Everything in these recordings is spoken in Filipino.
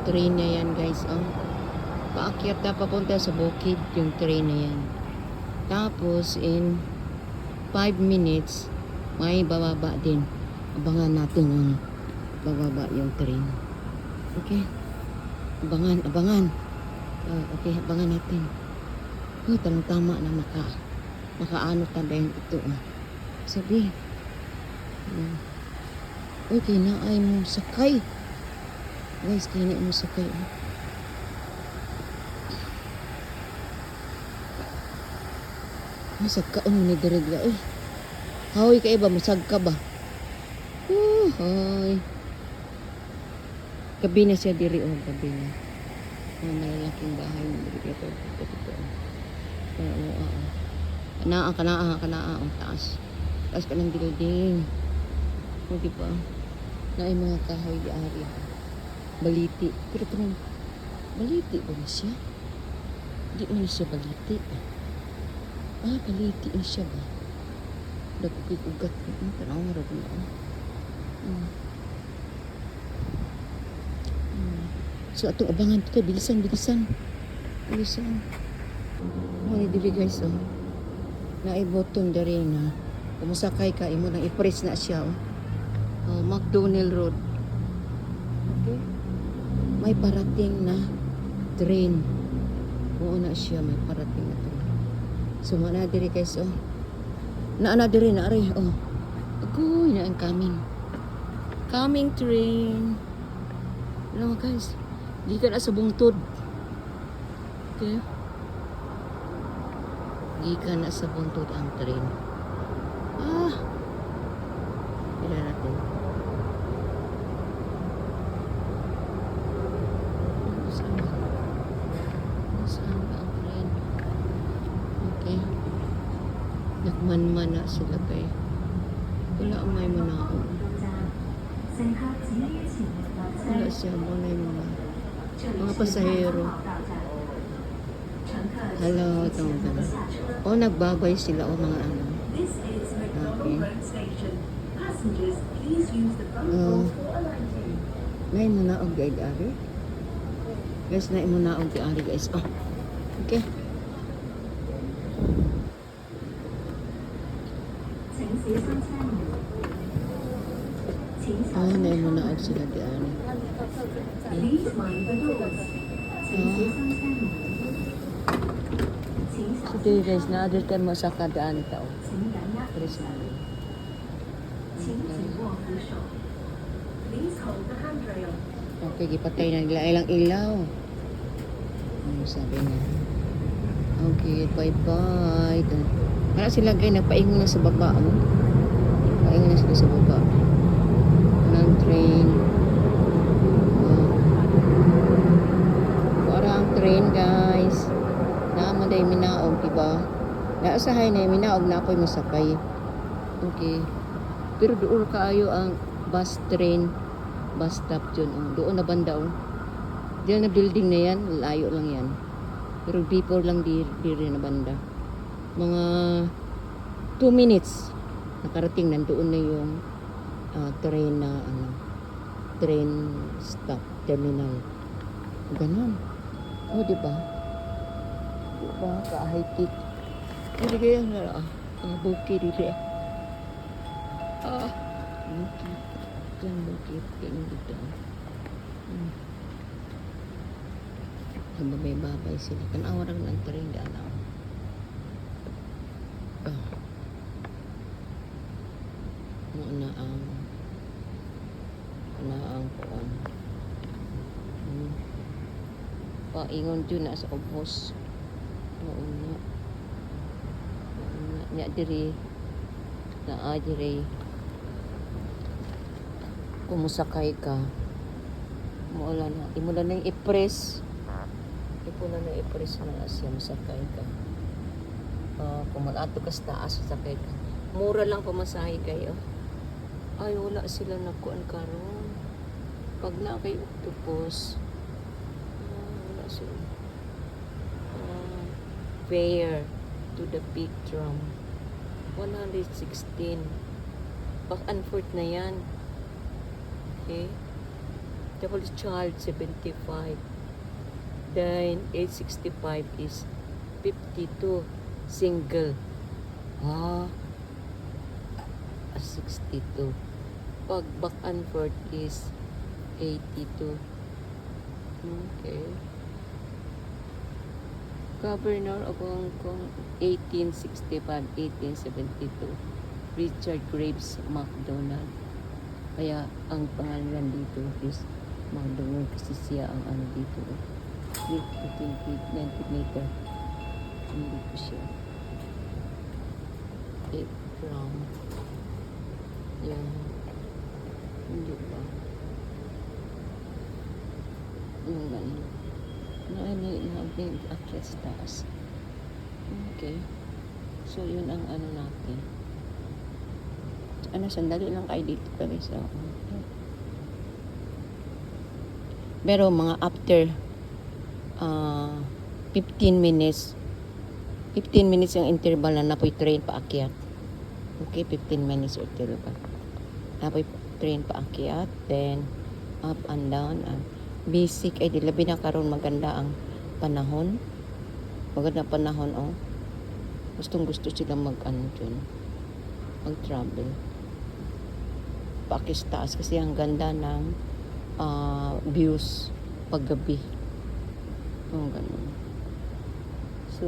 yung train na yan, guys. Oh. Paakyat na papunta sa bukid yung train na yan. Tapos, in 5 minutes, may bababa din. Abangan natin yung bababa yung train. Okay? Abangan. Okay, abangan natin. Tanong tama na makaano tanda yung ito. Sabi. Okay, naay mo sakay. Guys, kaya mo sakay. Masagkaon mo ni Dirigla. Hawi ka iba, masagka ba? Hoy. Gabi na siya diri, gabi na. Malalaking bahay mo diri ito. Kanaa, taas. Taas ka ng building. O, diba? Naay mga kahoy di ari. Baliti. Pero baliti ba na siya? Di man siya baliti. Baliti na siya ba? Nagkukig-ugat. Tanaw mo rin na. So, atong abangan ito. Bilisan. Mga dili guys, naibotong dari na. Kumusakay ka, imo nang i-press na siya, McDonald Road. Okay? May parating na train. Oo na siya, may parating na train. So, na diri guys, na diri, agoy na ang coming train. Alam mo guys, di ka na sa bungtod. Okay? Di ka na sa bungtod ang train. Kailan natin. Saan ba ang train? Okay. Nagmanman na sila kay. Wala ang may manaon. Wala siya mo na yung mga pasahero. Hello, tama. Nagbabay sila mga ano. Okay. Nay mo na og guide ari. Guys, nay mo na og ari guys. Okay. Nay mo na og sila di ari. So guys, na-order ka mo sa kadaan tao. Press mo. Okay, gipatay na nila ilang ilaw. Sabi niya. Okay, bye-bye. Kaya sila guys, nagpaingon na sa baba. Paingon na sila sa baba. Ng train. Para ang train guys. Naamanday minaog, diba? Naasahay na minaog na ako'y masakay. Okay. Pero doon kaayo ang bus train, bus stop dyan. Doon na banda. Diyan na building na yan, layo lang yan. Pero before lang di rin na banda. Mga 2 minutes nakarating nandoon na yung train na train stop terminal. Ganon. Diba? Diba? Ka-high-tech. Hindi kaya nga bukid dito. Bukid. Diyan bukid. Tingin dito. May babay sila. Tanawa rin ang train daan. ang kuan. Paingon dyan na sa ubos. Mauna. Nya diri. Na diri. Kumusakay ka. Mula na. Imula na yung i-press. Ipuna na i-press na siya. Masakay ka. Kung mag-ato ka sa taas, masakay ka. Mura lang pamasahe kayo. Ay, wala sila nakuan karon. Pag na kay octopus, wala sila. Fare to the big drum. 116. Back and forth na yan. Okay? Double child, 75. Then, age 65 is 52. Single. 62. Pag back and forth is 82. Okay. Governor of Hong Kong, 1865-1872. Richard Graves MacDonald. Kaya ang pangalan dito is MacDonald kasi siya ang ano dito. 90 meter. Hindi ko siya. 8 from. Yan. Hindi ba? Yung ano. Namin atlas taas. Okay. So, yun ang ano natin. Ano, sandali lang kayo dito guys. Pero mga after 15 minutes 15 minutes yung interval na napoy train paakyat. Okay, 15 minutes interval. Napoy train paakyat, then up and down. Basic ay labi na karon maganda ang panahon. Maganda panahon oh. Gustong-gusto sila mag-travel. Paakis taas kasi ang ganda ng views paggabi. Ganun. So,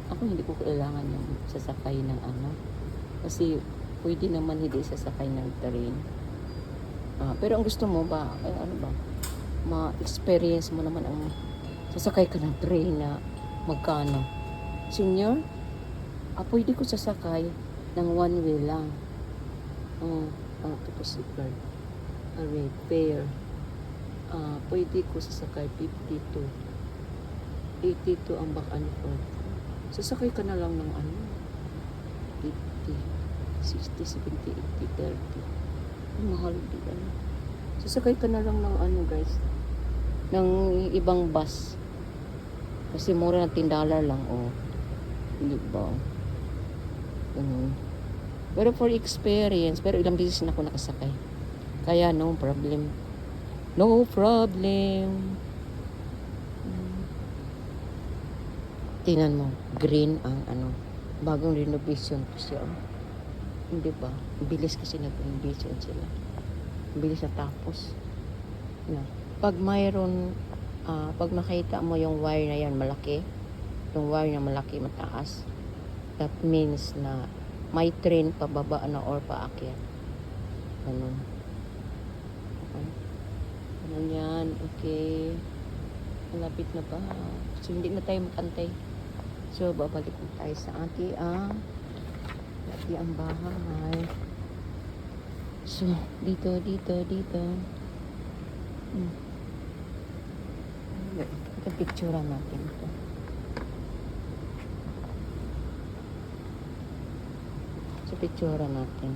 ako hindi ko kailangan yung sasakay ng ano. Kasi pwede naman hindi sasakay ng train. Pero ang gusto mo ba, ano ba? Ma-experience mo naman ang sasakay ka ng train na magkano? Senior? Pwede ko sasakay ng one way lang. Tapos fare. Pwede ko sasakay 52. 82 ang back and forth. Sasakay ka na lang ng ano? 50, 60, 70, 80, 30. Mahal din ano. Sasakay ka na lang ng ano guys? Ng ibang bus. Kasi mura na $10 lang oh. Hindi ba? Pero for experience, pero ilang beses na ako nakasakay. Kaya no problem. No problem. Tingnan mo, green ang ano, bagong renovation ko siya. Hindi ba? Bilis kasi nag-renovation sila. Bilis na tapos. Pag mayroon, pag makita mo yung wire na yan malaki, yung wire na malaki mataas, that means na may train pababa na or paakyat. Ganun. Okay. Ganun yan. Okay. Malapit na ba? So, hindi na tayo magantay. So, babalik na tayo sa ating bahay. So, dito. Ito picture natin ito. So, picture natin.